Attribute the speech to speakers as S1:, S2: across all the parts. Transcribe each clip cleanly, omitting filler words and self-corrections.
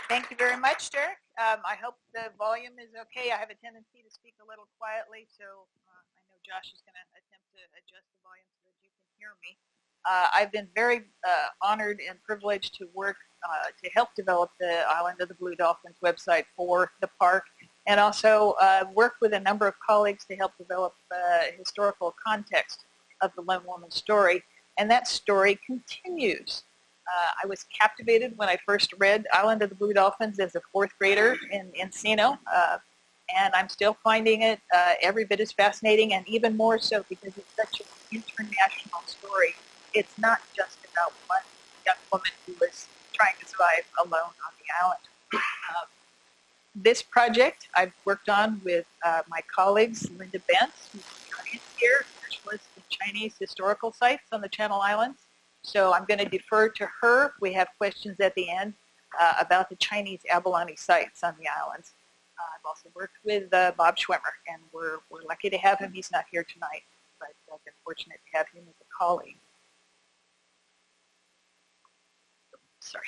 S1: Thank you very much, Derek. I hope the volume is okay. I have a tendency to speak a little quietly, so I know Josh is going to attempt to adjust the volume so that you can hear me. I've been very honored and privileged to work to help develop the Island of the Blue Dolphins website for the park, and also work with a number of colleagues to help develop historical context of the lone woman's story. And that story continues. I was captivated when I first read Island of the Blue Dolphins as a fourth grader in Encino, and I'm still finding it every bit as fascinating, and even more so because it's such an international story. It's not just about one young woman who was trying to survive alone on the island. This project I've worked on with my colleagues, Linda Bentz, who's in the audience here, specialist in Chinese historical sites on the Channel Islands. So I'm going to defer to her. We have questions at the end about the Chinese abalone sites on the islands. I've also worked with Bob Schwimmer, and we're lucky to have him. He's not here tonight, but I've been fortunate to have him as a colleague. Sorry.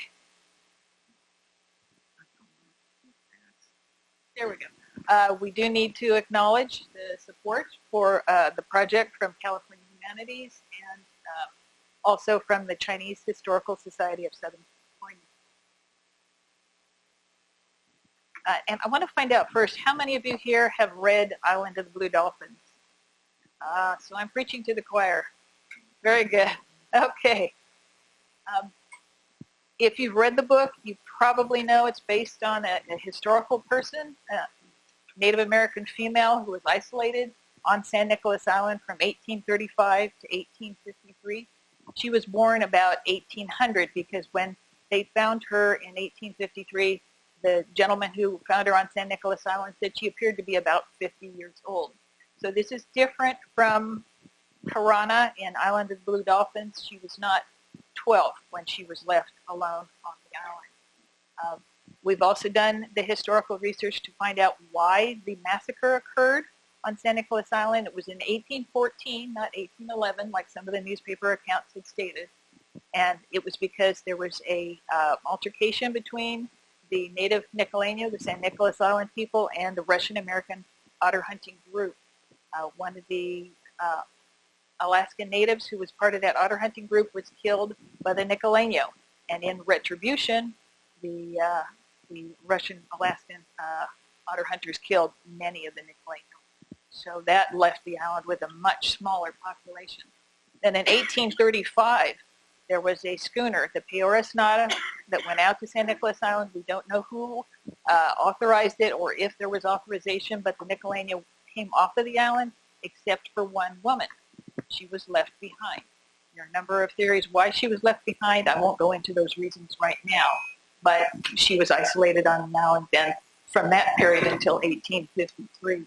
S1: There we go. We do need to acknowledge the support for the project from California Humanities and also from the Chinese Historical Society of Southern California. And I want to find out first, how many of you here have read Island of the Blue Dolphins? So I'm preaching to the choir. Very good. Okay. If you've read the book, you probably know it's based on a historical person, a Native American female who was isolated on San Nicolas Island from 1835 to 1853. She was born about 1800 because when they found her in 1853, the gentleman who found her on San Nicolas Island said she appeared to be about 50 years old. So this is different from Karana in Island of the Blue Dolphins. She was not 12 when she was left alone on the island. We've also done the historical research to find out why the massacre occurred on San Nicolas Island. It was in 1814, not 1811, like some of the newspaper accounts had stated. And it was because there was a altercation between the native Nicoleño, the San Nicolas Island people, and the Russian-American Otter Hunting group. One of the Alaskan natives who was part of that otter hunting group was killed by the Nicoleño. And in retribution, the Russian-Alaskan otter hunters killed many of the Nicoleño. So that left the island with a much smaller population. Then in 1835, there was a schooner, the Peora Snyder, that went out to San Nicolas Island. We don't know who authorized it or if there was authorization, but the Nicoleño came off of the island except for one woman. She was left behind. There are a number of theories why she was left behind. I won't go into those reasons right now, but she was isolated on the island then from that period until 1853.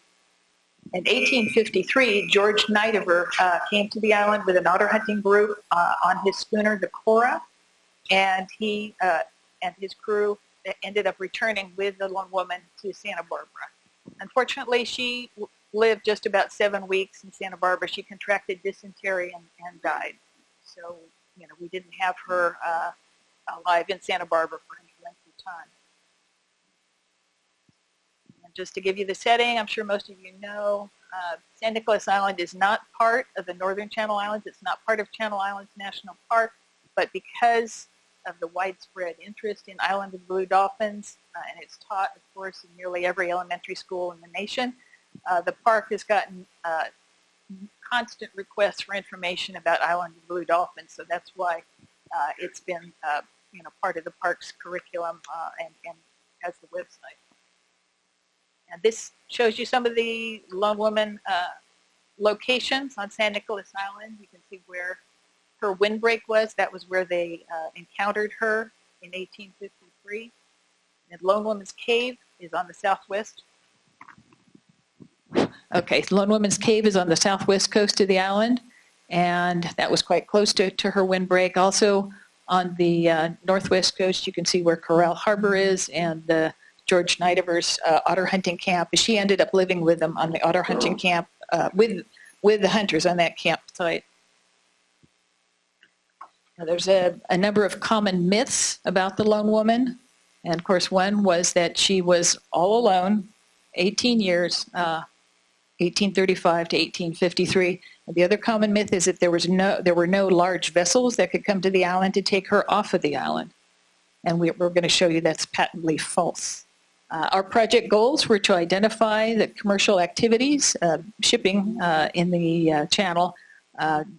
S1: In 1853, George Snyder came to the island with an otter hunting group on his schooner, the Cora, and he and his crew ended up returning with the lone woman to Santa Barbara. Unfortunately, she lived just about 7 weeks in Santa Barbara. She contracted dysentery and died. So, you know, we didn't have her alive in Santa Barbara for any length of time. Just to give you the setting, I'm sure most of you know, San Nicolas Island is not part of the Northern Channel Islands. It's not part of Channel Islands National Park, but because of the widespread interest in Island of the Blue Dolphins, and it's taught, of course, in nearly every elementary school in the nation, the park has gotten constant requests for information about Island of the Blue Dolphins, so that's why it's been, part of the park's curriculum and has the website. And this shows you some of the lone woman locations on San Nicolas Island. You can see where her windbreak was. That was where they encountered her in 1853. And Lone Woman's Cave is on the southwest. Okay, so Lone Woman's Cave is on the southwest coast of the island, and that was quite close to her windbreak. Also on the northwest coast, you can see where Corral Harbor is and the George Snyder's otter hunting camp. She ended up living with them on the otter hunting camp with the hunters on that campsite. Now, there's a number of common myths about the lone woman. And of course, one was that she was all alone, 18 years, 1835 to 1853. And the other common myth is that there were no large vessels that could come to the island to take her off of the island. And we're going to show you that's patently false. Our project goals were to identify the commercial activities, shipping in the channel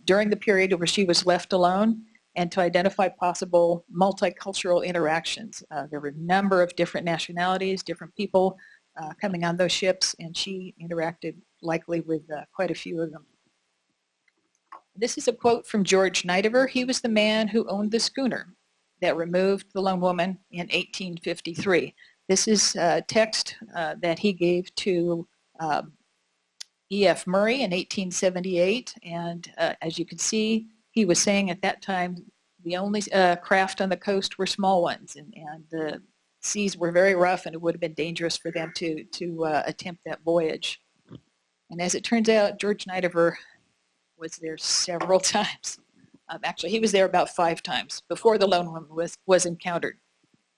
S1: during the period where she was left alone, and to identify possible multicultural interactions. There were a number of different nationalities, different people coming on those ships, and she interacted likely with quite a few of them. This is a quote from George Snyder. He was the man who owned the schooner that removed the lone woman in 1853. This is text that he gave to E.F. Murray in 1878, and as you can see, he was saying at that time the only craft on the coast were small ones, and the seas were very rough, and it would have been dangerous for them to attempt that voyage. And as it turns out, George Snyder was there several times. Actually, he was there about 5 times before the lone woman was encountered.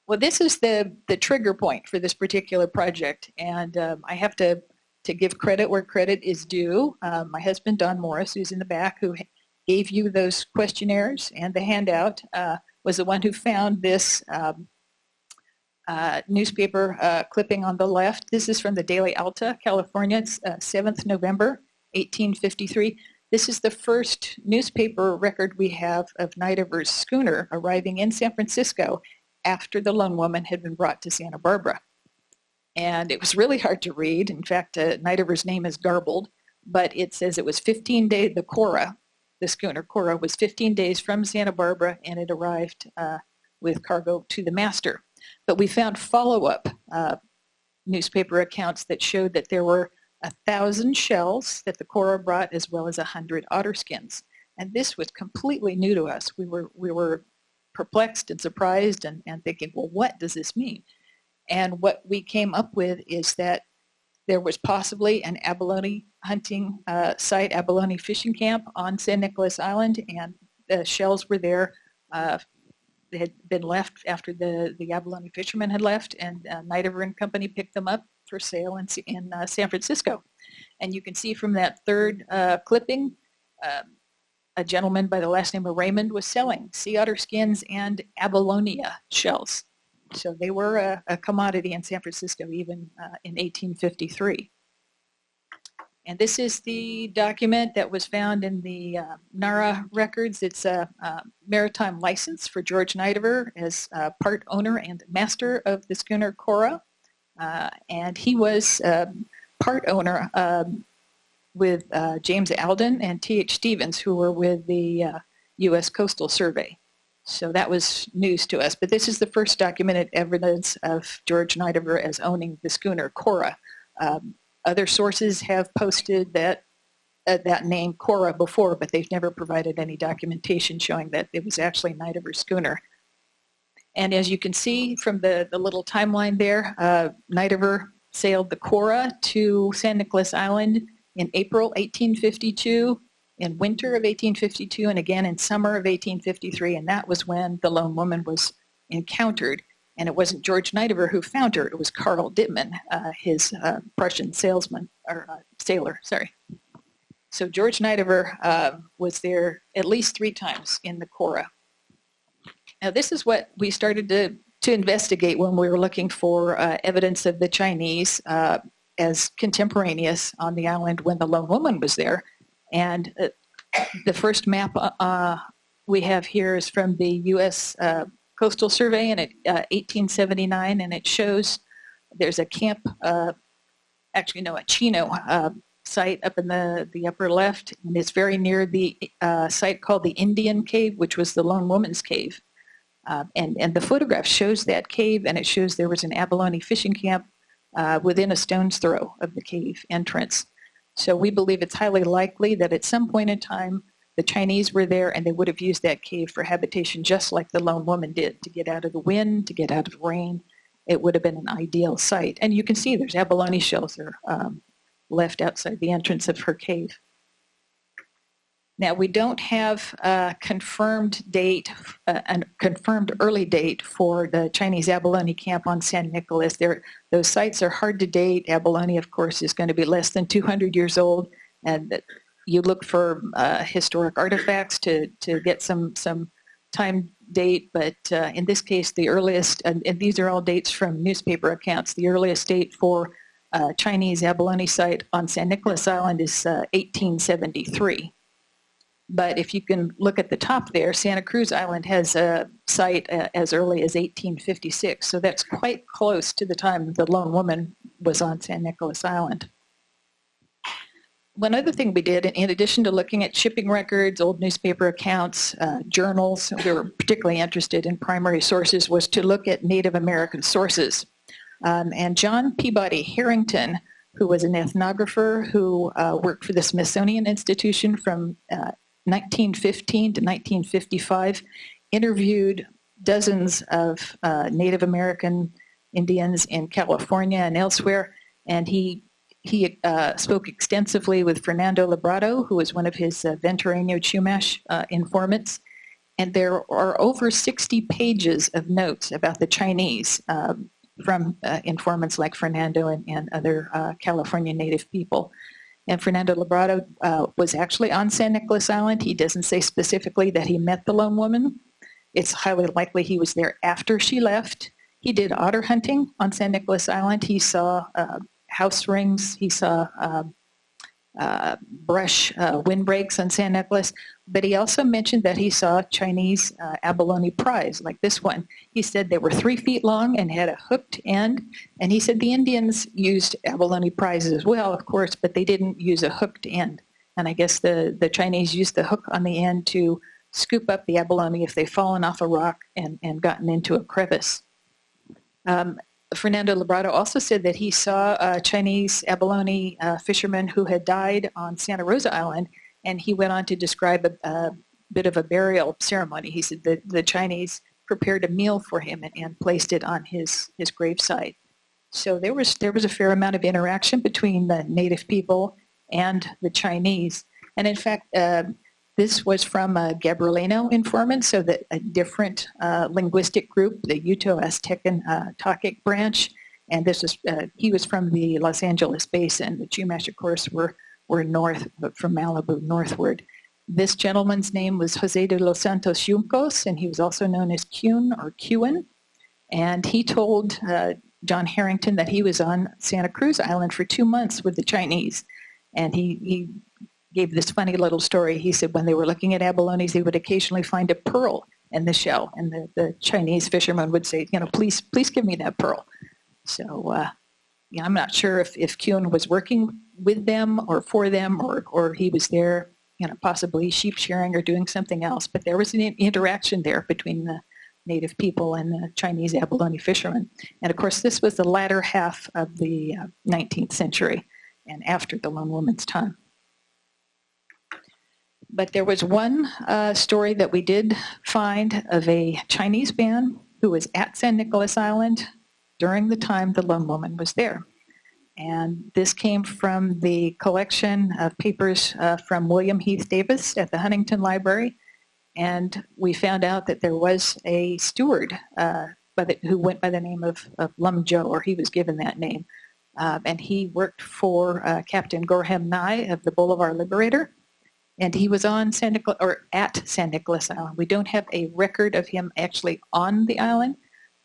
S1: Well, this is the trigger point for this particular project, and I have to give credit where credit is due. My husband, Don Morris, who's in the back, who gave you those questionnaires and the handout, was the one who found this newspaper clipping on the left. This is from the Daily Alta, California. It's 7th November, 1853. This is the first newspaper record we have of Snyder's schooner arriving in San Francisco after the lone woman had been brought to Santa Barbara. And it was really hard to read. In fact, Snyder's name is garbled, but it says it was 15 days, the schooner Cora was 15 days from Santa Barbara, and it arrived with cargo to the master. But we found follow-up newspaper accounts that showed that there were 1,000 shells that the Cora brought, as well as 100 otter skins. And this was completely new to us. We were perplexed and surprised and thinking, well, what does this mean? And what we came up with is that there was possibly an abalone hunting site, abalone fishing camp on San Nicolas Island, and the shells were there. They had been left after the abalone fishermen had left, and Snyder and Company picked them up for sale in San Francisco. And you can see from that third clipping, a gentleman by the last name of Raymond was selling sea otter skins and abalonia shells. So they were a commodity in San Francisco even in 1853. And this is the document that was found in the NARA records. It's a maritime license for George Snyder as part owner and master of the schooner Cora. And he was part owner with James Alden and T.H. Stevens, who were with the U.S. Coastal Survey. So that was news to us. But this is the first documented evidence of George Snyder as owning the schooner Cora. Other sources have posted that name Cora before, but they've never provided any documentation showing that it was actually Snyder's schooner. And as you can see from the little timeline there, Snyder sailed the Cora to San Nicolas Island in April 1852, in winter of 1852, and again in summer of 1853, and that was when the lone woman was encountered. And it wasn't George Snyder who found her, it was Carl Dittman, his Prussian sailor, sorry. So George Snyder was there at least 3 times in the Cora. Now this is what we started to investigate when we were looking for evidence of the Chinese as contemporaneous on the island when the lone woman was there. And the first map we have here is from the U.S. Coastal Survey in 1879, and it shows there's a camp, a Chino site up in the upper left, and it's very near the site called the Indian Cave, which was the lone woman's cave. And the photograph shows that cave, and it shows there was an abalone fishing camp within a stone's throw of the cave entrance. So we believe it's highly likely that at some point in time the Chinese were there and they would have used that cave for habitation just like the lone woman did, to get out of the wind, to get out of rain. It would have been an ideal site. And you can see there's abalone shells there left outside the entrance of her cave. Now, we don't have a confirmed date, a confirmed early date for the Chinese abalone camp on San Nicolas. Those sites are hard to date. Abalone, of course, is going to be less than 200 years old, and you look for historic artifacts to get some time date, but in this case, the earliest, and these are all dates from newspaper accounts, the earliest date for Chinese abalone site on San Nicolas Island is 1873. But if you can look at the top there, Santa Cruz Island has a site as early as 1856. So that's quite close to the time the lone woman was on San Nicolas Island. One other thing we did, in addition to looking at shipping records, old newspaper accounts, journals, we were particularly interested in primary sources, was to look at Native American sources. And John Peabody Harrington, who was an ethnographer who worked for the Smithsonian Institution from 1915 to 1955, interviewed dozens of Native American Indians in California and elsewhere, and he spoke extensively with Fernando Labrado, who was one of his Ventureño Chumash informants, and there are over 60 pages of notes about the Chinese from informants like Fernando and other California Native people. And Fernando Labrado was actually on San Nicolas Island. He doesn't say specifically that he met the lone woman. It's highly likely he was there after she left. He did otter hunting on San Nicolas Island. He saw house rings. He saw brush windbreaks on San Nicolas. But he also mentioned that he saw Chinese abalone prize, like this one. He said they were 3 feet long and had a hooked end. And he said the Indians used abalone prizes as well, of course, but they didn't use a hooked end. And I guess the Chinese used the hook on the end to scoop up the abalone if they'd fallen off a rock and gotten into a crevice. Fernando Labrado also said that he saw a Chinese abalone fisherman who had died on Santa Rosa Island, and he went on to describe a bit of a burial ceremony. He said that the Chinese prepared a meal for him and placed it on his gravesite. So there was a fair amount of interaction between the native people and the Chinese. And in fact, this was from a Gabrielino informant, so that a different linguistic group, the Uto-Aztecan Takic branch, and this is he was from the Los Angeles Basin. The Chumash, of course, were north, from Malibu northward. This gentleman's name was Jose de los Santos Yuncos, and he was also known as Kuhn or Kuhn. And he told John Harrington that he was on Santa Cruz Island for 2 months with the Chinese. And he gave this funny little story. He said when they were looking at abalones, they would occasionally find a pearl in the shell. And the Chinese fisherman would say, please give me that pearl. So I'm not sure if Kuhn was working with them or for them, or he was there, possibly sheep shearing or doing something else. But there was an interaction there between the native people and the Chinese abalone fishermen. And of course, this was the latter half of the 19th century and after the lone woman's time. But there was one story that we did find of a Chinese man who was at San Nicolas Island during the time the lone woman was there. And this came from the collection of papers from William Heath Davis at the Huntington Library. And we found out that there was a steward who went by the name of Lum Joe, or he was given that name. And he worked for Captain Gorham Nye of the Boulevard Liberator. And he was on at San Nicolas Island. We don't have a record of him actually on the island,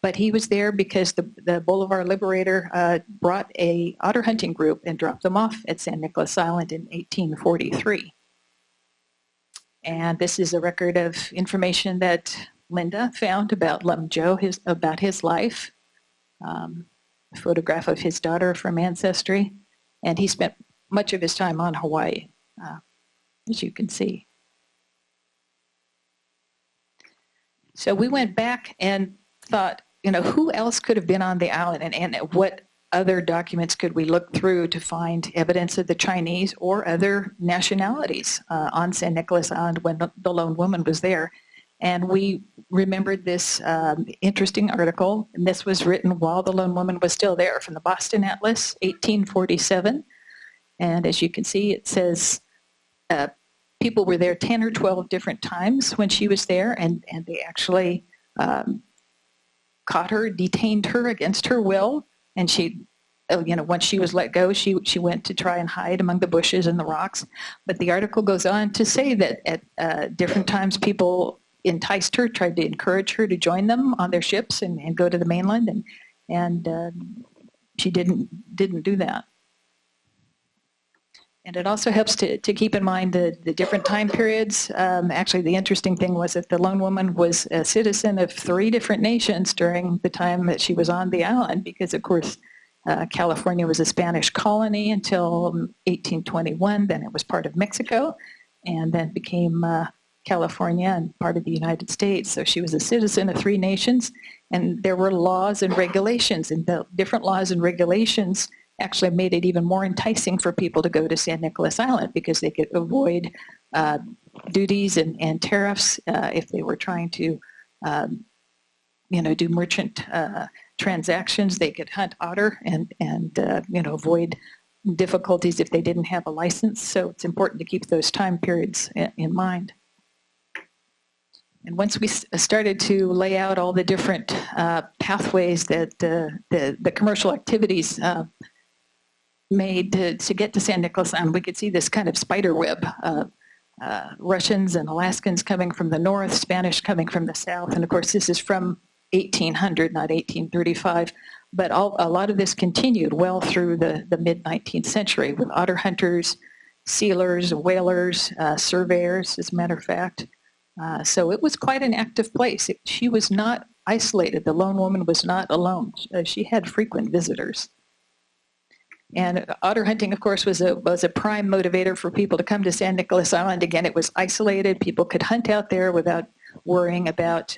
S1: but he was there because the Boulevard Liberator brought a otter hunting group and dropped them off at San Nicolas Island in 1843. And this is a record of information that Linda found about Lum Joe, about his life, a photograph of his daughter from Ancestry, and he spent much of his time on Hawaii, as you can see. So we went back and thought, who else could have been on the island, and what other documents could we look through to find evidence of the Chinese or other nationalities on San Nicolas Island when the lone woman was there. And we remembered this interesting article, and this was written while the lone woman was still there, from the Boston Atlas, 1847. And as you can see, it says,
S2: people were there 10 or 12 different times when she was there, and they actually caught her, detained her against her will, and she, once she was let go, she went to try and hide among the bushes and the rocks. But the article goes on to say that at different times people enticed her, tried to encourage her to join them on their ships and go to the mainland, and she didn't do that. And it also helps to keep in mind the different time periods. Actually, the interesting thing was that the lone woman was a citizen of 3 different nations during the time that she was on the island, because, of course, California was a Spanish colony until 1821. Then it was part of Mexico, and then became California and part of the United States. So she was a citizen of 3 nations, and there were laws and regulations, and the different laws and regulations actually made it even more enticing for people to go to San Nicolas Island, because they could avoid duties and tariffs if they were trying to, do merchant transactions. They could hunt otter and avoid difficulties if they didn't have a license. So it's important to keep those time periods in mind. And once we started to lay out all the different pathways that the commercial activities made to get to San Nicolas Island, we could see this kind of spider web. Russians and Alaskans coming from the north, Spanish coming from the south, and of course this is from 1800, not 1835. But a lot of this continued well through the mid-19th century with otter hunters, sealers, whalers, surveyors, as a matter of fact. So it was quite an active place. She was not isolated. The lone woman was not alone. She had frequent visitors. And otter hunting, of course, was a prime motivator for people to come to San Nicolas Island. Again, it was isolated. People could hunt out there without worrying about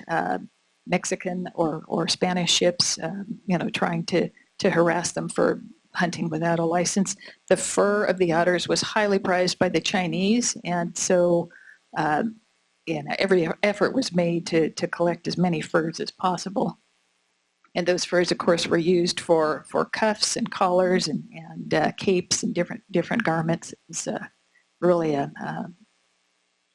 S2: Mexican or Spanish ships, trying to harass them for hunting without a license. The fur of the otters was highly prized by the Chinese, and so every effort was made to collect as many furs as possible. And those furs, of course, were used for cuffs and collars and capes and different garments. It was really a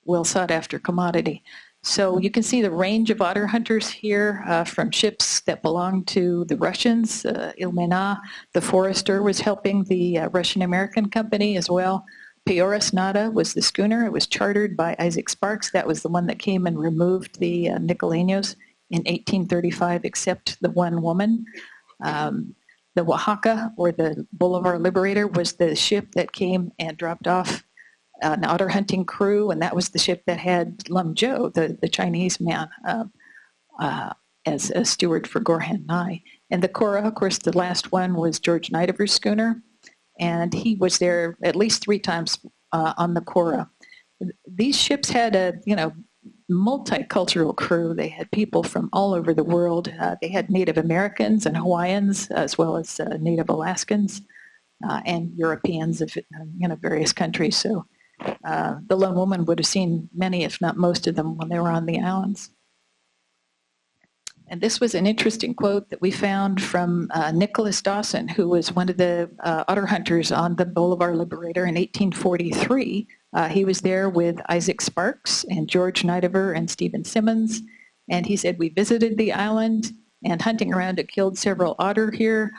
S2: well sought after commodity. So you can see the range of otter hunters here, from ships that belonged to the Russians. Ilmena, the Forester, was helping the Russian-American company as well. Peoris Nada was the schooner. It was chartered by Isaac Sparks. That was the one that came and removed the Nicoleños in 1835, except the one woman. The Oaxaca, or the Bolivar Liberator, was the ship that came and dropped off an otter hunting crew, and that was the ship that had Lum Joe, the Chinese man, as a steward for Gorhan Nai. And the Cora, of course, the last one was George Nidover's schooner, and he was there at least 3 times on the Cora. These ships had a, multicultural crew. They had people from all over the world. They had Native Americans and Hawaiians, as well as Native Alaskans and Europeans of various countries. So the lone woman would have seen many, if not most of them, when they were on the islands. And this was an interesting quote that we found from Nicolas Dawson, who was one of the otter hunters on the Bolivar Liberator in 1843. He was there with Isaac Sparks and George Nidover and Stephen Simmons. And he said, "We visited the island and hunting around it killed several otter here.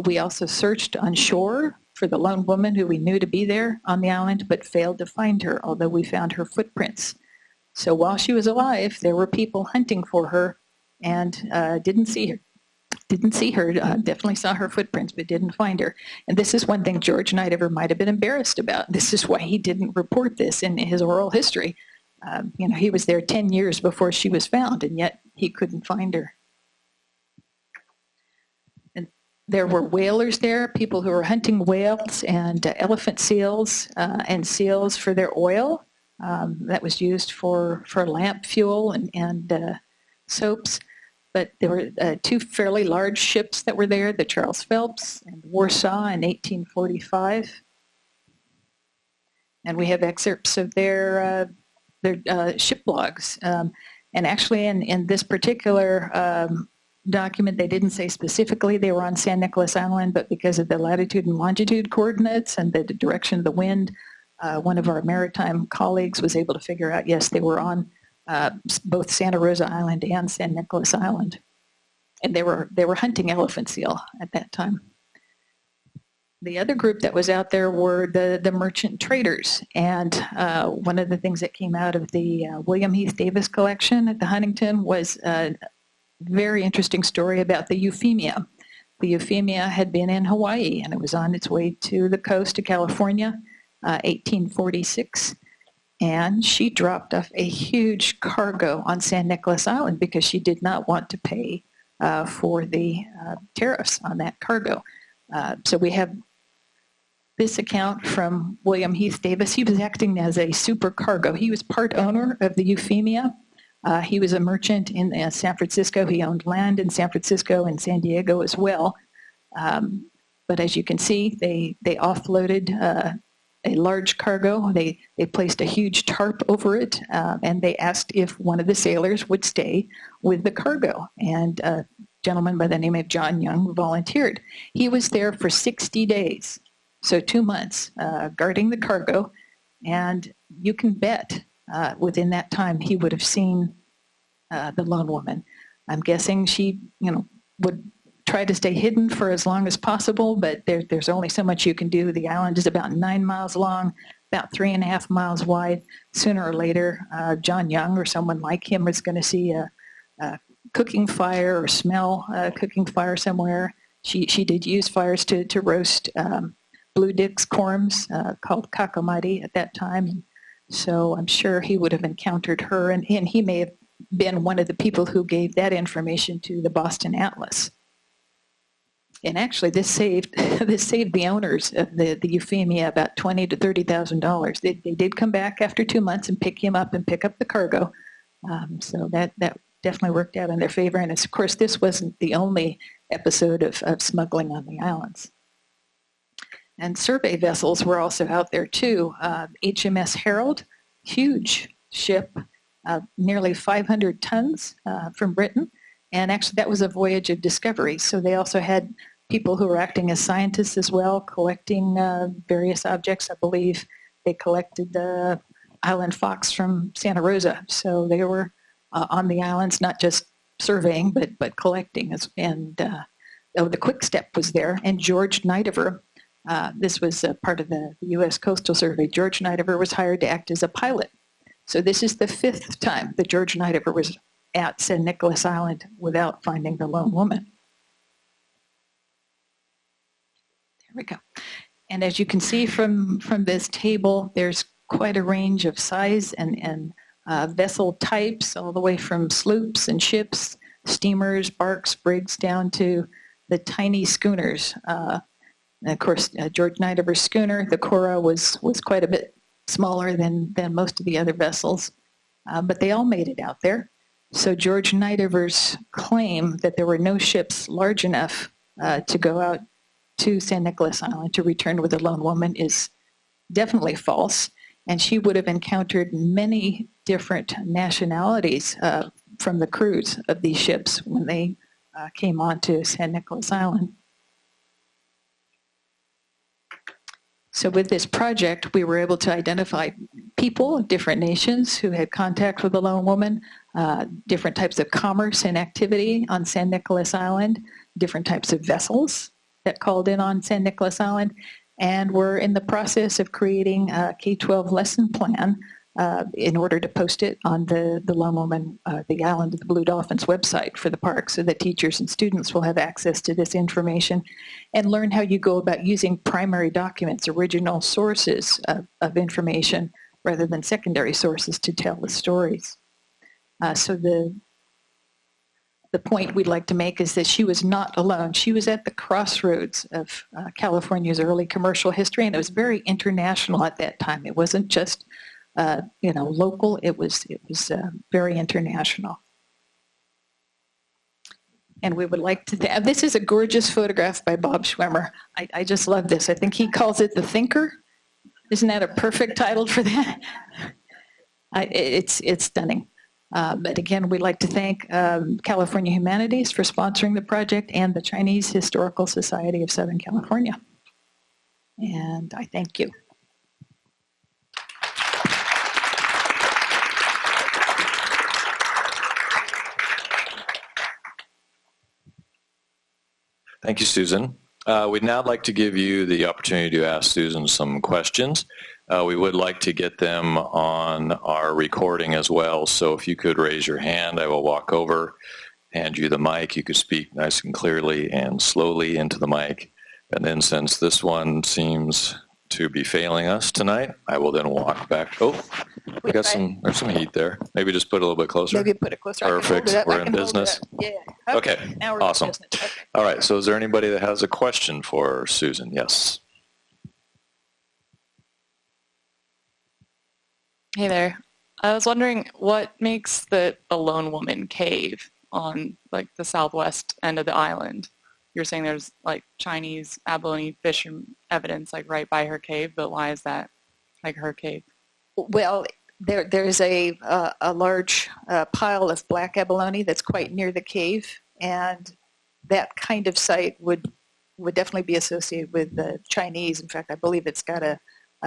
S2: We also searched on shore for the lone woman who we knew to be there on the island, but failed to find her, although we found her footprints. So while she was alive, there were people hunting for her and didn't see her. Definitely saw her footprints, but didn't find her." And this is one thing George Nidover might have been embarrassed about. This is why he didn't report this in his oral history. He was there 10 years before she was found, and yet he couldn't find her. And there were whalers there, people who were hunting whales and elephant seals and seals for their oil. That was used for lamp fuel and soaps. But there were 2 fairly large ships that were there, the Charles Phelps and Warsaw in 1845. And we have excerpts of their ship logs. And actually in this particular document, they didn't say specifically they were on San Nicolas Island, but because of the latitude and longitude coordinates and the direction of the wind, One of our maritime colleagues was able to figure out, yes, they were on both Santa Rosa Island and San Nicolas Island. And they were hunting elephant seal at that time. The other group that was out there were the merchant traders. And one of the things that came out of the William Heath Davis collection at the Huntington was a very interesting story about the Euphemia. The Euphemia had been in Hawaii, and it was on its way to the coast of California, 1846. And she dropped off a huge cargo on San Nicolas Island because she did not want to pay for the tariffs on that cargo. So we have this account from William Heath Davis. He was acting as a supercargo. He was part owner of the Euphemia. He was a merchant in San Francisco. He owned land in San Francisco and San Diego as well. But as you can see, they offloaded a large cargo. They placed a huge tarp over it, and they asked if one of the sailors would stay with the cargo. And a gentleman by the name of John Young volunteered. He was there for 60 days, so 2 months, guarding the cargo. And you can bet within that time he would have seen the lone woman. I'm guessing she, would try to stay hidden for as long as possible, but there's only so much you can do. The island is about 9 miles long, about 3.5 miles wide. Sooner or later, John Young or someone like him is going to see a cooking fire or smell a cooking fire somewhere. She did use fires to roast blue dix corms called kakamati at that time. So I'm sure he would have encountered her, and he may have been one of the people who gave that information to the Boston Atlas. And actually, this saved the owners of the Euphemia about $20,000 to $30,000. They did come back after 2 months and pick him up and pick up the cargo. So that definitely worked out in their favor. And of course, this wasn't the only episode of smuggling on the islands. And survey vessels were also out there too. HMS Harold, huge ship, nearly 500 tons from Britain. And actually, that was a voyage of discovery. So they also had people who were acting as scientists as well, collecting various objects. I believe they collected the island fox from Santa Rosa. So they were on the islands, not just surveying, but collecting. And the Quick Step was there. And George Snyder, this was part of the U.S. Coastal Survey. George Snyder was hired to act as a pilot. So this is the 5th time that George Snyder was at San Nicolas Island without finding the lone woman. There we go. And as you can see from this table, there's quite a range of size and vessel types, all the way from sloops and ships, steamers, barks, brigs, down to the tiny schooners. And of course, George Snyder's schooner, the Cora, was quite a bit smaller than most of the other vessels, but they all made it out there. So George Snyder's claim that there were no ships large enough to go out to San Nicolas Island to return with a lone woman is definitely false. And she would have encountered many different nationalities from the crews of these ships when they came on to San Nicolas Island. So with this project, we were able to identify people, different nations who had contact with the lone woman, different types of commerce and activity on San Nicolas Island, different types of vessels that called in on San Nicolas Island, and we're in the process of creating a K-12 lesson plan in order to post it on the Lone Woman, the Island of the Blue Dolphins website for the park, so that teachers and students will have access to this information and learn how you go about using primary documents, original sources of information, rather than secondary sources to tell the stories. So the point we'd like to make is that she was not alone. She was at the crossroads of California's early commercial history, and it was very international at that time. It wasn't just local. It was very international. And we would like to, this is a gorgeous photograph by Bob Schwemmer. I just love this. I think he calls it The Thinker. Isn't that a perfect title for that? It's stunning. But again, we'd like to thank California Humanities for sponsoring the project and the Chinese Historical Society of Southern California. And I thank you.
S3: Thank you, Susan. We'd now like to give you the opportunity to ask Susan some questions. We would like to get them on our recording as well, so if you could raise your hand, I will walk over, hand you the mic. You could speak nice and clearly and slowly into the mic. And then since this one seems to be failing us tonight, I will then walk back. Oh, we got there's some heat there. Maybe just put it a little bit closer.
S1: Maybe put it closer.
S3: Perfect. We're in business.
S1: Yeah.
S3: Okay.
S1: Now we're
S3: Awesome.
S1: in business. Okay.
S3: All right. So is there anybody that has a question for Susan? Yes.
S4: Hey there. I was wondering what makes the Lone Woman cave on like the southwest end of the island. You're saying there's like Chinese abalone fish evidence like right by her cave, but why is that like her cave?
S1: Well, there's a large pile of black abalone that's quite near the cave, and that kind of site would definitely be associated with the Chinese. In fact, I believe it's got a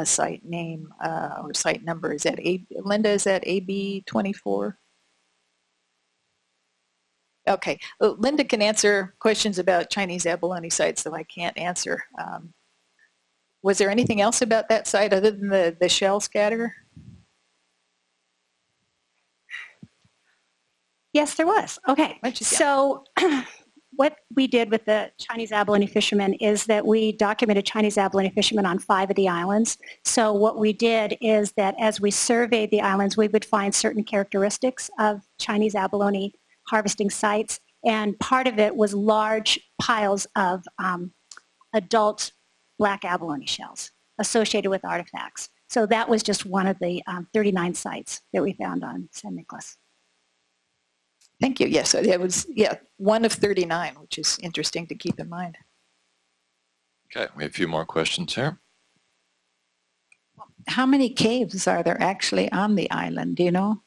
S1: site name or site number. Is that Linda? Is that AB 24? Okay, well, Linda can answer questions about Chinese abalone sites that I can't answer. Was there anything else about that site other than the shell scatter?
S5: Yes, there was. Okay, so what we did with the Chinese abalone fishermen is that we documented Chinese abalone fishermen on 5 of the islands. So what we did is that as we surveyed the islands, we would find certain characteristics of Chinese abalone harvesting sites, and part of it was large piles of adult black abalone shells associated with artifacts. So that was just one of the 39 sites that we found on San Nicolas.
S1: Thank you. Yes, it was one of 39, which is interesting to keep in mind.
S3: Okay, we have a few more questions here.
S2: How many caves are there actually on the island? Do you know?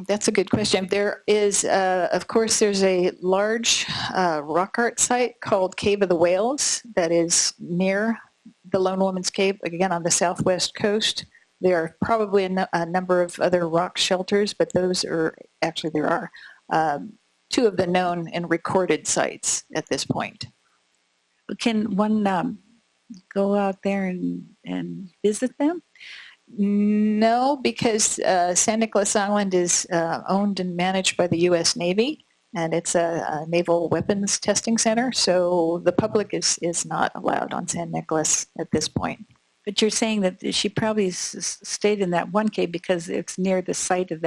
S1: That's a good question. There is, of course, there's a large rock art site called Cave of the Whales that is near the Lone Woman's Cave, again on the southwest coast. There are probably a number of other rock shelters, but those are, actually there are 2 of the known and recorded sites at this point.
S2: Can one go out there and visit them?
S1: No, because San Nicolas Island is owned and managed by the U.S. Navy, and it's a naval weapons testing center, so the public is not allowed on San Nicolas at this point.
S2: But you're saying that she probably stayed in that one cave because it's near the site of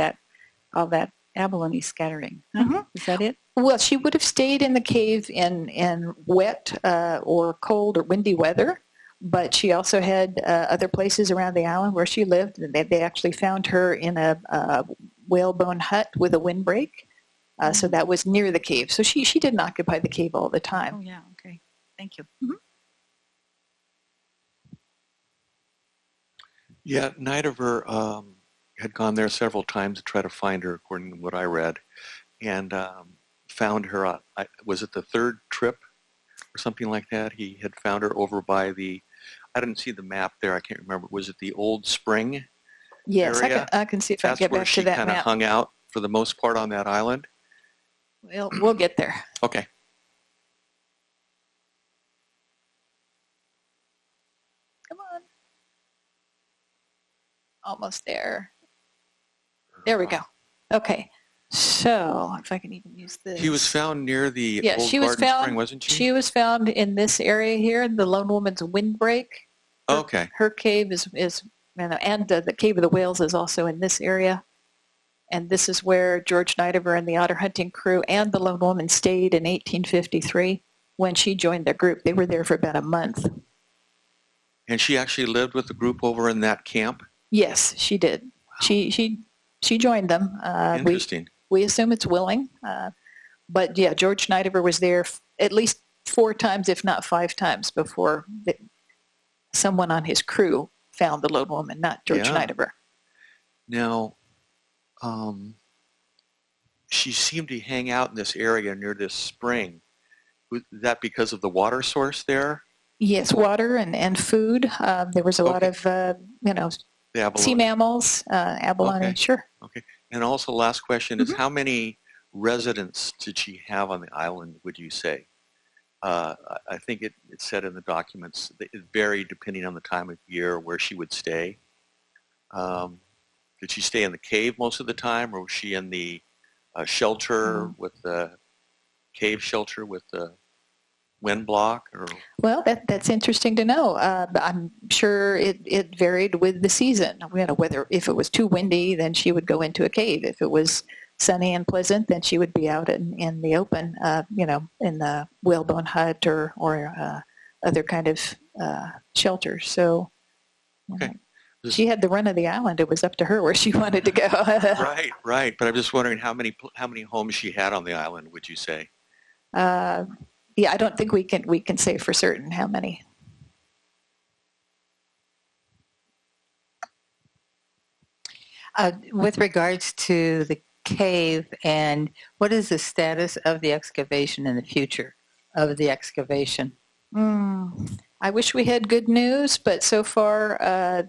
S2: all that abalone scattering. Huh? Mm-hmm. Is that it?
S1: Well, she would have stayed in the cave in wet or cold or windy weather, but she also had other places around the island where she lived. They actually found her in a whalebone hut with a windbreak, so that was near the cave. So she didn't occupy the cave all the time.
S2: Oh, yeah, okay. Thank you.
S1: Mm-hmm.
S6: Yeah, Snyder had gone there several times to try to find her, according to what I read, and found her, was it the 3rd trip or something like that? He had found her over by I didn't see the map there, I can't remember, was it the old spring
S1: Yes,
S6: area?
S1: I can see if I can get back to that
S6: That's where she kind of
S1: map.
S6: hung out for the most part on that island?
S1: We'll get there.
S6: Okay.
S1: Come on. Almost there. There we go. Okay. So if I can even use this.
S6: She was found near the old
S1: she was
S6: garden
S1: found,
S6: spring, wasn't she?
S1: She was found in this area here, the Lone Woman's Windbreak.
S6: Okay.
S1: Her cave is and the Cave of the Whales is also in this area. And this is where George Snyder and the Otter Hunting crew and the Lone Woman stayed in 1853 when she joined their group. They were there for about a month.
S6: And she actually lived with the group over in that camp?
S1: Yes, she did. Wow. She joined them.
S6: Interesting.
S1: We assume it's willing. But yeah, George Snyder was there at least 4 times, if not 5 times, before someone on his crew found the Lone Woman, not George Snyder.
S6: Now, she seemed to hang out in this area near this spring. Was that because of the water source there?
S1: Yes, water and food. There was a lot of, sea mammals, abalone, sure.
S6: Okay. And also last question is how many residents did she have on the island, would you say? I think it said in the documents that it varied depending on the time of year where she would stay. Did she stay in the cave most of the time, or was she in the shelter with the cave shelter with the wind block? Or
S2: Well, that's interesting to know. I'm sure it varied with the season. You know, whether if it was too windy, then she would go into a cave. If it was sunny and pleasant, then she would be out in the open, you know, in the whalebone hut or other kind of shelter. So
S6: okay.
S2: She had the run of the island. It was up to her where she wanted to go.
S6: Right. But I'm just wondering how many homes she had on the island, would you say?
S2: Yeah, I don't think we can say for certain how many.
S7: With regards to the cave, and what is the status of the excavation and the future of the excavation?
S2: I wish we had good news, but so far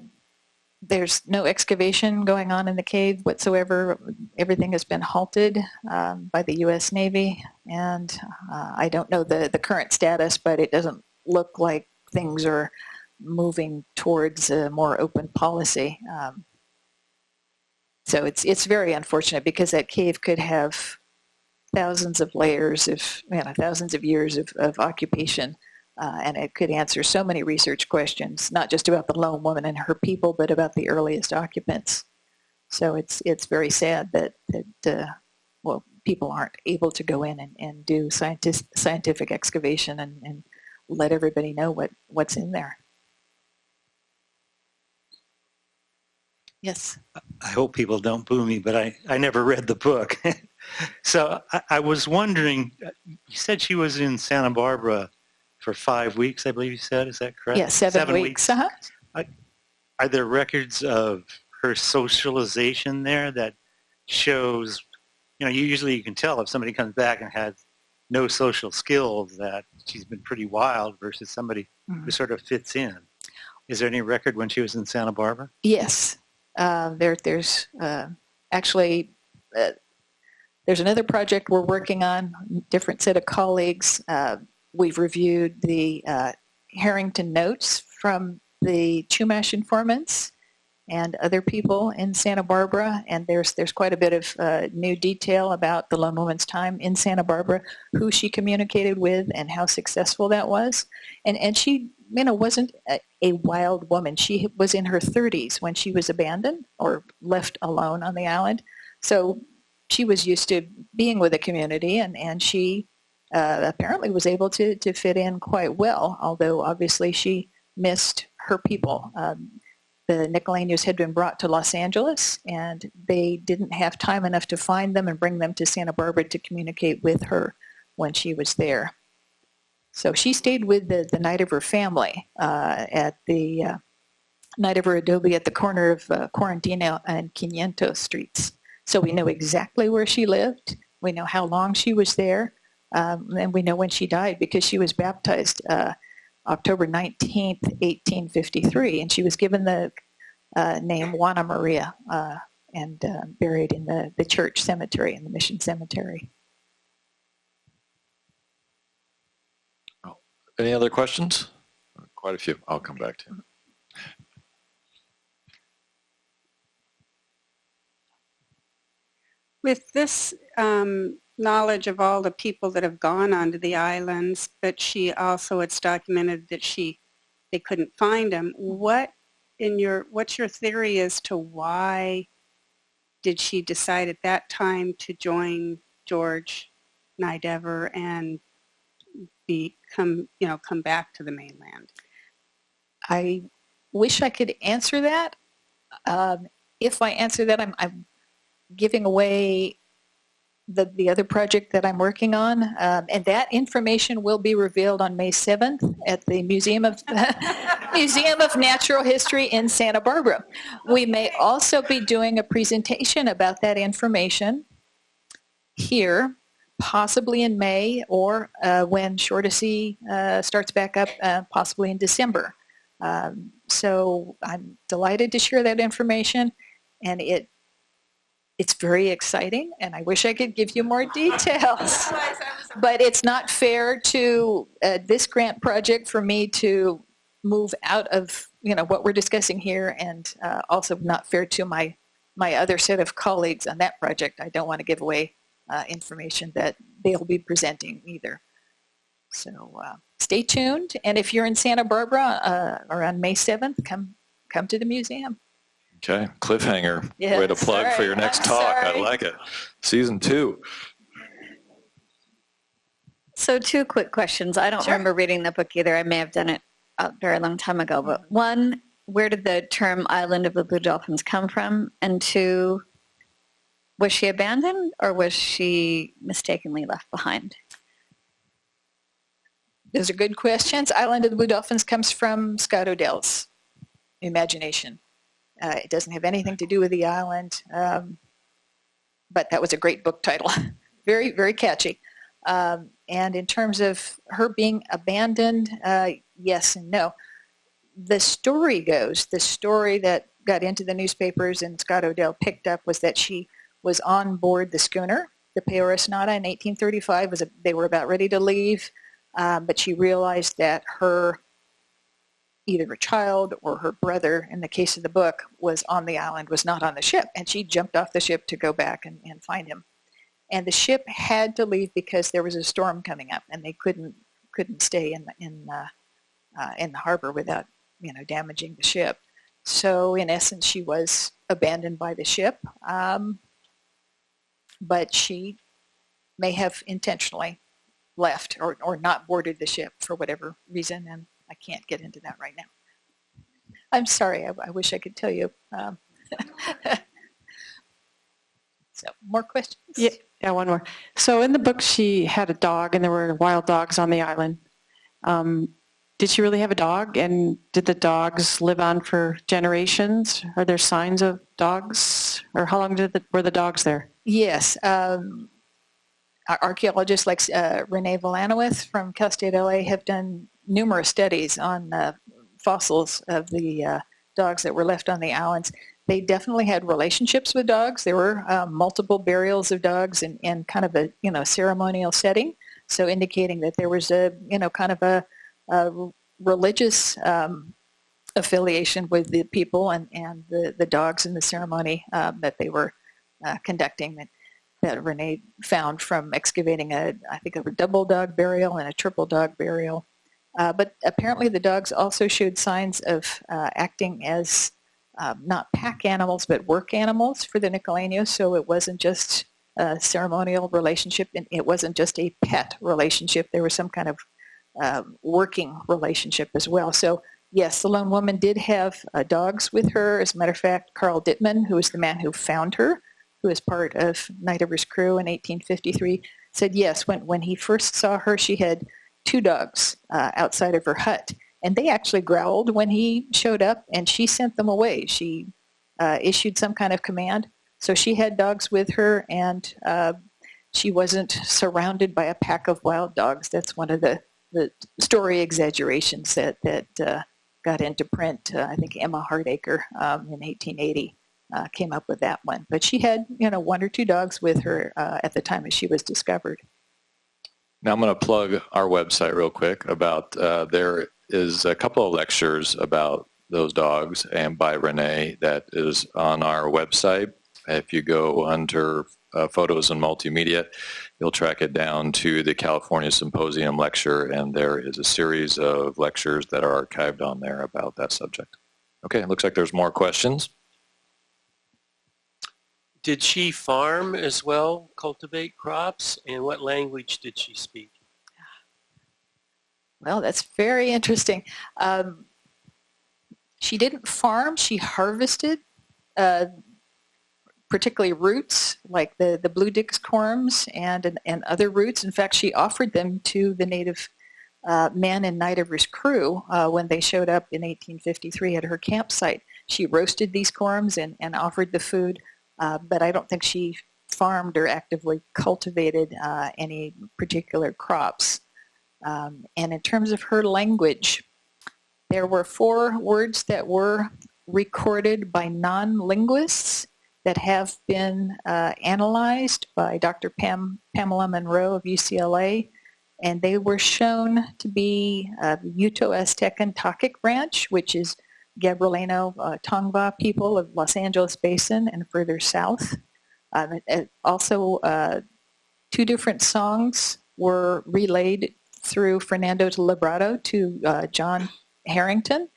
S2: there's no excavation going on in the cave whatsoever. Everything has been halted by the U.S. Navy, and I don't know the current status, but it doesn't look like things are moving towards a more open policy. So it's very unfortunate because that cave could have thousands of layers of, thousands of years of occupation. And it could answer so many research questions, not just about the lone woman and her people, but about the earliest occupants. So it's very sad that people aren't able to go in and do scientific excavation and let everybody know what's in there. Yes.
S8: I hope people don't boo me, but I never read the book. So I was wondering, you said she was in Santa Barbara for 5 weeks, I believe you said. Is that correct?
S2: Yeah, 7 weeks. Uh-huh.
S8: Are there records of her socialization there that shows, usually you can tell if somebody comes back and has no social skills that she's been pretty wild versus somebody who sort of fits in. Is there any record when she was in Santa Barbara?
S2: Yes. There's actually, there's another project we're working on, different set of colleagues. We've reviewed the Harrington notes from the Chumash informants and other people in Santa Barbara, and there's quite a bit of new detail about the lone woman's time in Santa Barbara, who she communicated with, and how successful that was. And she, wasn't a wild woman. She was in her 30s when she was abandoned or left alone on the island. So she was used to being with the community, and she apparently was able to fit in quite well, although obviously she missed her people. The Nicolaños had been brought to Los Angeles, and they didn't have time enough to find them and bring them to Santa Barbara to communicate with her when she was there. So she stayed with the night of her family at the night of her adobe at the corner of Quarantino and 500 streets. So we know exactly where she lived. We know how long she was there. And we know when she died because she was baptized October 19th, 1853, and she was given the name Juana Maria and buried in the church cemetery, in the mission cemetery.
S3: Any other questions? Quite a few. I'll come back to you.
S9: With this knowledge of all the people that have gone onto the islands, but she also, it's documented that they couldn't find them. What's your theory as to why did she decide at that time to join George Nidever and come back to the mainland?
S2: I wish I could answer that. If I answer that, I'm giving away the other project that I'm working on, and that information will be revealed on May 7th at the Museum of Natural History in Santa Barbara. We may also be doing a presentation about that information here, possibly in May, or when Shore to Sea starts back up, possibly in December. So I'm delighted to share that information, and it It's very exciting, and I wish I could give you more details. But it's not fair to this grant project for me to move out of what we're discussing here, and also not fair to my other set of colleagues on that project. I don't want to give away information that they'll be presenting either. So stay tuned, and if you're in Santa Barbara around May 7th, come to the museum.
S3: Okay, cliffhanger.
S2: Yes,
S3: Way to plug for your next talk. I like it. Season 2.
S10: So 2 quick questions. I don't remember reading the book either. I may have done it a very long time ago. But 1, where did the term Island of the Blue Dolphins come from? And 2, was she abandoned or was she mistakenly left behind?
S2: Those are good questions. Island of the Blue Dolphins comes from Scott Odell's imagination. It doesn't have anything to do with the island, but that was a great book title. Very, very catchy. And in terms of her being abandoned, yes and no. The story that got into the newspapers and Scott Odell picked up was that she was on board the schooner, the Peoria Sonata, in 1835. They were about ready to leave, but she realized that either her child or her brother, in the case of the book, was on the island, was not on the ship, and she jumped off the ship to go back and find him. And the ship had to leave because there was a storm coming up, and they couldn't stay in the harbor without damaging the ship. So in essence, she was abandoned by the ship, but she may have intentionally left or not boarded the ship for whatever reason, and I can't get into that right now. I'm sorry. I wish I could tell you. So, more questions?
S11: Yeah, one more. So in the book, she had a dog, and there were wild dogs on the island. Did she really have a dog, and did the dogs live on for generations? Are there signs of dogs, or how long were the dogs there?
S2: Yes. Archaeologists like Renee Volanowith from Cal State LA have done numerous studies on fossils of the dogs that were left on the islands. They definitely had relationships with dogs. There were multiple burials of dogs in kind of a ceremonial setting, so indicating that there was a kind of a religious affiliation with the people and the dogs in the ceremony that they were conducting. That Renee found from excavating I think a double dog burial and a triple dog burial. But apparently the dogs also showed signs of acting as not pack animals, but work animals for the Nicoleños. So it wasn't just a ceremonial relationship, and it wasn't just a pet relationship. There was some kind of working relationship as well. So yes, the lone woman did have dogs with her. As a matter of fact, Carl Dittman, who was the man who found her, who was part of Night Ever's crew in 1853, said yes, when he first saw her, she had 2 dogs outside of her hut. And they actually growled when he showed up, and she sent them away. She issued some kind of command. So she had dogs with her, and she wasn't surrounded by a pack of wild dogs. That's one of the story exaggerations that got into print. I think Emma Hardacre in 1880 came up with that one. But she had 1 or 2 dogs with her at the time as she was discovered.
S3: Now I'm going to plug our website real quick about there is a couple of lectures about those dogs and by Renee that is on our website. If you go under photos and multimedia, you'll track it down to the California Symposium lecture, and there is a series of lectures that are archived on there about that subject. Okay, it looks like there's more questions.
S12: Did she farm as well, cultivate crops, and what language did she speak?
S2: Well, that's very interesting. She didn't farm. She harvested, particularly roots like the blue dix corms and other roots. In fact, she offered them to the native men in Night Ever's crew when they showed up in 1853 at her campsite. She roasted these corms and offered the food, but I don't think she farmed or actively cultivated any particular crops. And in terms of her language, there were 4 words that were recorded by non-linguists that have been analyzed by Dr. Pamela Monroe of UCLA, and they were shown to be Uto-Aztecan Takic branch, which is Gabrielino Tongva people of Los Angeles Basin and further south. Also, 2 different songs were relayed through Fernando Librado to John Harrington,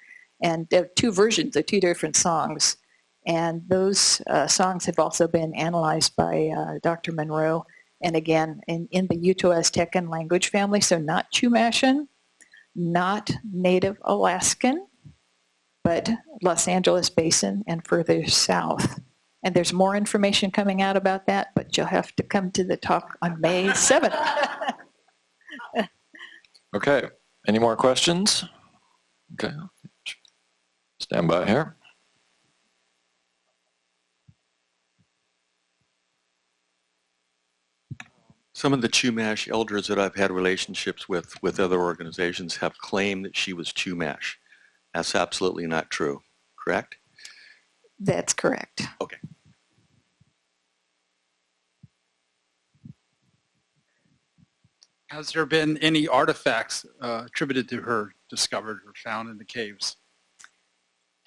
S2: and 2 versions of 2 different songs. And those songs have also been analyzed by Dr. Monroe, and again, in the Uto-Aztecan language family, so not Chumashan, not Native Alaskan, but Los Angeles Basin and further south. And there's more information coming out about that, but you'll have to come to the talk on May 7th.
S3: Okay. Any more questions? Okay. Stand by here.
S6: Some of the Chumash elders that I've had relationships with other organizations have claimed that she was Chumash. That's absolutely not true, correct?
S2: That's correct.
S6: Okay.
S13: Has there been any artifacts attributed to her discovered or found in the caves?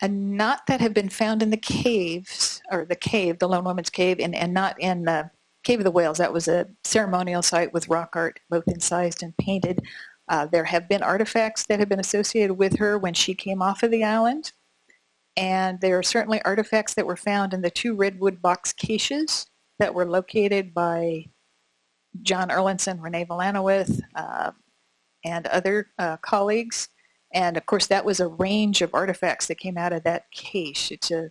S2: And not that have been found in the caves, or the cave, the Lone Woman's Cave, and not in the Cave of the Whales. That was a ceremonial site with rock art, both incised and painted. There have been artifacts that have been associated with her when she came off of the island. And there are certainly artifacts that were found in the 2 Redwood Box Cases that were located by John Erlinson, Renee Vilanowith, and other colleagues. And of course, that was a range of artifacts that came out of that cache. It's a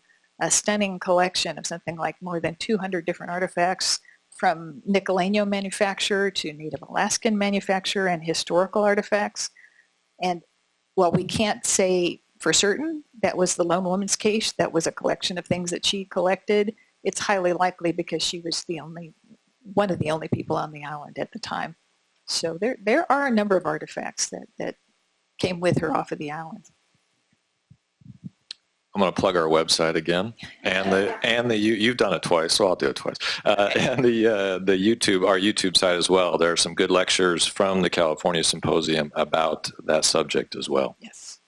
S2: stunning collection of something like more than 200 different artifacts, from Nicoleño manufacture to Native Alaskan manufacture and historical artifacts. And while we can't say for certain that was the Lone Woman's Case, that was a collection of things that she collected, it's highly likely because she was one of the only people on the island at the time. So there are a number of artifacts that came with her off of the island.
S3: I'm going to plug our website again, and you've done it twice, so I'll do it twice. And our YouTube site as well. There are some good lectures from the California Symposium about that subject as well.
S2: Yes.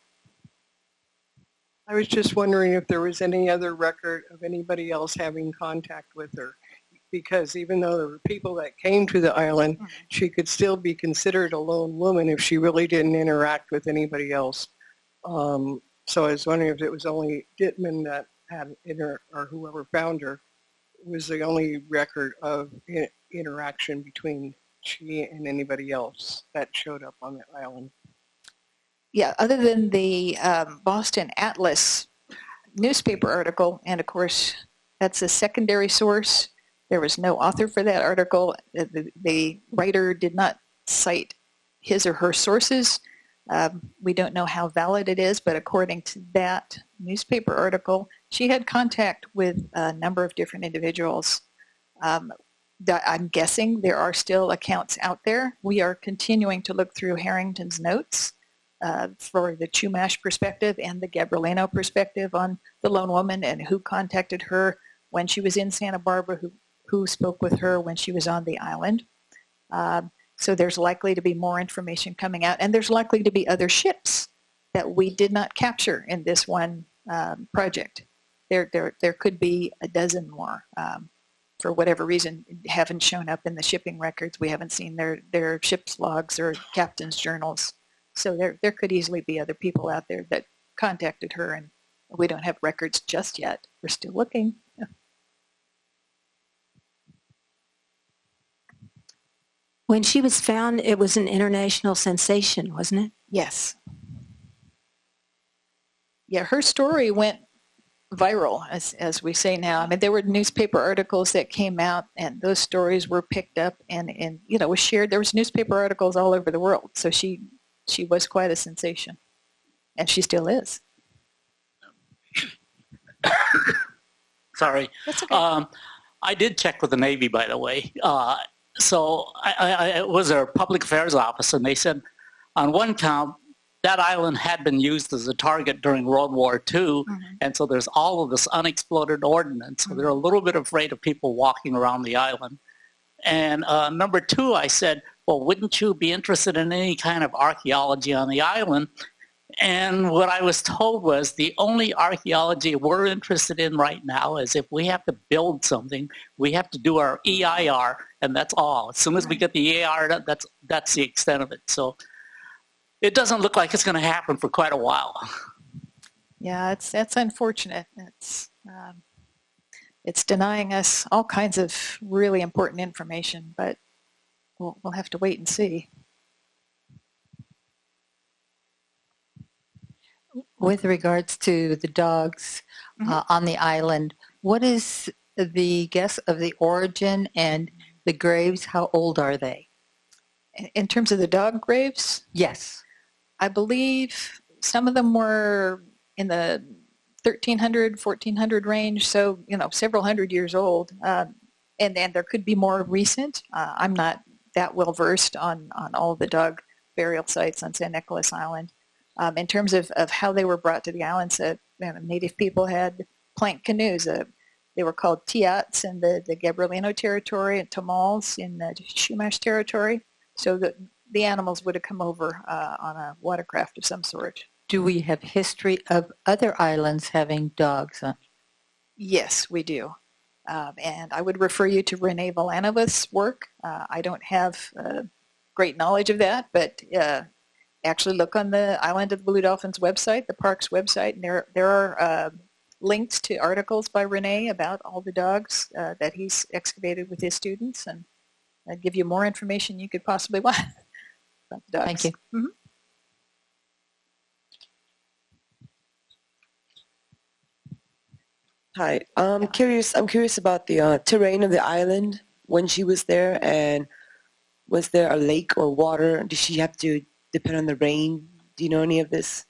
S14: I was just wondering if there was any other record of anybody else having contact with her, because even though there were people that came to the island, she could still be considered a lone woman if she really didn't interact with anybody else. So I was wondering if it was only Dittman that had, or whoever found her, was the only record of interaction between she and anybody else that showed up on the island.
S2: Yeah, other than the Boston Atlas newspaper article, and of course that's a secondary source. There was no author for that article. The writer did not cite his or her sources. We don't know how valid it is, but according to that newspaper article, she had contact with a number of different individuals. I'm guessing there are still accounts out there. We are continuing to look through Harrington's notes for the Chumash perspective and the Gabrielino perspective on the lone woman and who contacted her when she was in Santa Barbara, who spoke with her when she was on the island. So there's likely to be more information coming out, and there's likely to be other ships that we did not capture in this one project. There could be a dozen more. For whatever reason, haven't shown up in the shipping records. We haven't seen their ship's logs or captain's journals. So there could easily be other people out there that contacted her, and we don't have records just yet. We're still looking.
S5: When she was found, it was an international sensation, wasn't it?
S2: Yes. Yeah, her story went viral, as we say now. I mean, there were newspaper articles that came out, and those stories were picked up and was shared. There was newspaper articles all over the world. So she was quite a sensation, and she still is.
S15: Sorry.
S2: That's okay.
S15: I did check with the Navy, by the way. So I was a public affairs officer, and they said on one count that island had been used as a target during World War II, and so there's all of this unexploded ordnance. So they're a little bit afraid of people walking around the island. And number two, I said, well, wouldn't you be interested in any kind of archaeology on the island? And what I was told was the only archaeology we're interested in right now is if we have to build something, we have to do our EIR, and that's all. As soon as we get the EIR, that's the extent of it. So it doesn't look like it's going to happen for quite a while.
S2: Yeah, that's unfortunate. It's denying us all kinds of really important information, but we'll have to wait and see.
S7: With regards to the dogs on the island, what is the guess of the origin and the graves? How old are they?
S2: In terms of the dog graves?
S7: Yes.
S2: I believe some of them were in the 1300, 1400 range, so, several hundred years old. And there could be more recent. I'm not that well versed on all the dog burial sites on San Nicolas Island. In terms of how they were brought to the islands, native people had plank canoes. They were called tiats in the Gabrielino territory and tamals in the Chumash territory. So the animals would have come over on a watercraft of some sort.
S7: Do we have history of other islands having dogs?
S2: Yes, we do. And I would refer you to Renee Vilanova's work. I don't have great knowledge of that, but actually look on the Island of the Blue Dolphins website, the park's website, and there are links to articles by Renee about all the dogs that he's excavated with his students, and I'd give you more information you could possibly want about the dogs.
S7: Thank you.
S2: Mm-hmm.
S16: Hi, I'm curious about the terrain of the island when she was there, and was there a lake or water? Did she have to depend on the rain? Do you know any of this?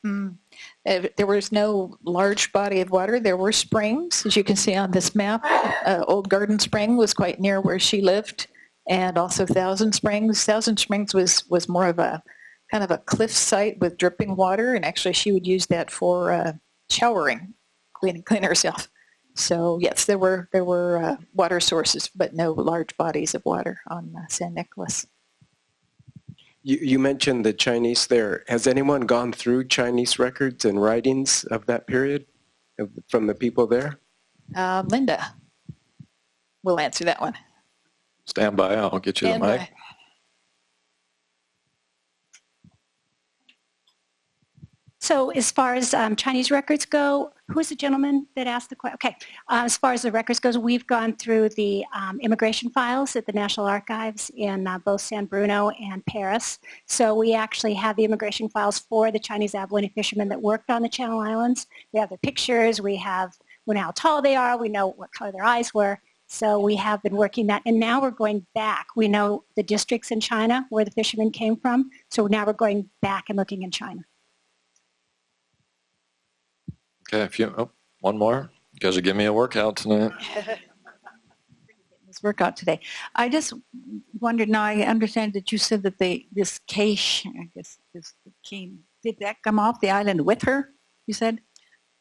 S2: There was no large body of water. There were springs, as you can see on this map. Old Garden Spring was quite near where she lived, and also Thousand Springs. Thousand Springs was more of a kind of a cliff site with dripping water, and actually she would use that for showering, clean herself. So yes, there were water sources, but no large bodies of water on San Nicolas.
S17: You mentioned the Chinese there. Has anyone gone through Chinese records and writings of that period from the people there?
S2: Linda will answer that one.
S3: Stand by. I'll get you the mic.
S5: So as far as Chinese records go, who is the gentleman that asked the question? Okay, as far as the records goes, we've gone through the immigration files at the National Archives in both San Bruno and Paris. So we actually have the immigration files for the Chinese abalone fishermen that worked on the Channel Islands. We have their pictures, we know how tall they are, we know what color their eyes were. So we have been working that, and now we're going back. We know the districts in China where the fishermen came from, so now we're going back and looking in China.
S3: Okay, one more. You guys are giving me a workout tonight.
S18: This workout today. I just wondered, now I understand that you said that this cache, I guess this came, did that come off the island with her, you said?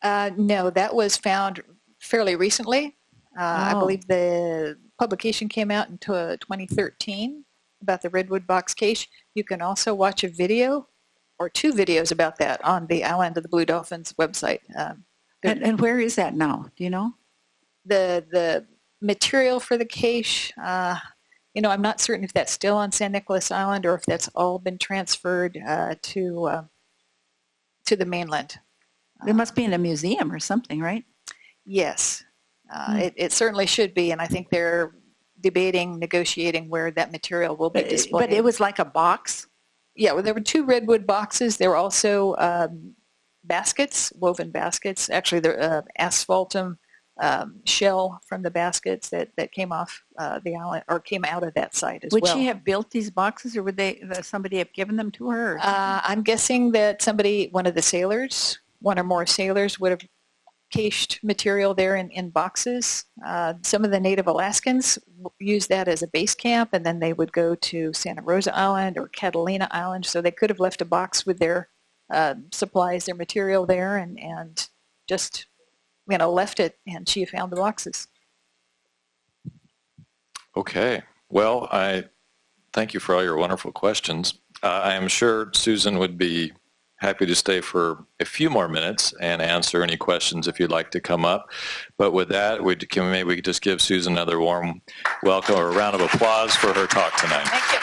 S2: No, that was found fairly recently. I believe the publication came out in 2013 about the Redwood Box Case. You can also watch a video or two videos about that on the Island of the Blue Dolphins website.
S18: And where is that now? Do you know?
S2: The material for the cache, I'm not certain if that's still on San Nicolas Island or if that's all been transferred to the mainland.
S18: It must be in a museum or something, right?
S2: Yes. It certainly should be, and I think they're negotiating where that material will be displayed.
S18: But it was like a box?
S2: Yeah, well, there were two redwood boxes. There were also baskets, woven baskets. Actually, the asphaltum shell from the baskets that came off the island or came out of that site as well.
S18: Would she have built these boxes, or would somebody have given them to her?
S2: I'm guessing that one of the sailors, one or more sailors, would have cached material there in boxes. Some of the native Alaskans used that as a base camp, and then they would go to Santa Rosa Island or Catalina Island, so they could have left a box with their supplies, their material there, and just, left it, and she found the boxes.
S3: Okay. Well, I thank you for all your wonderful questions. I am sure Susan would be happy to stay for a few more minutes and answer any questions if you'd like to come up. But with that, maybe we could just give Susan another warm welcome or a round of applause for her talk tonight.
S1: Thank you.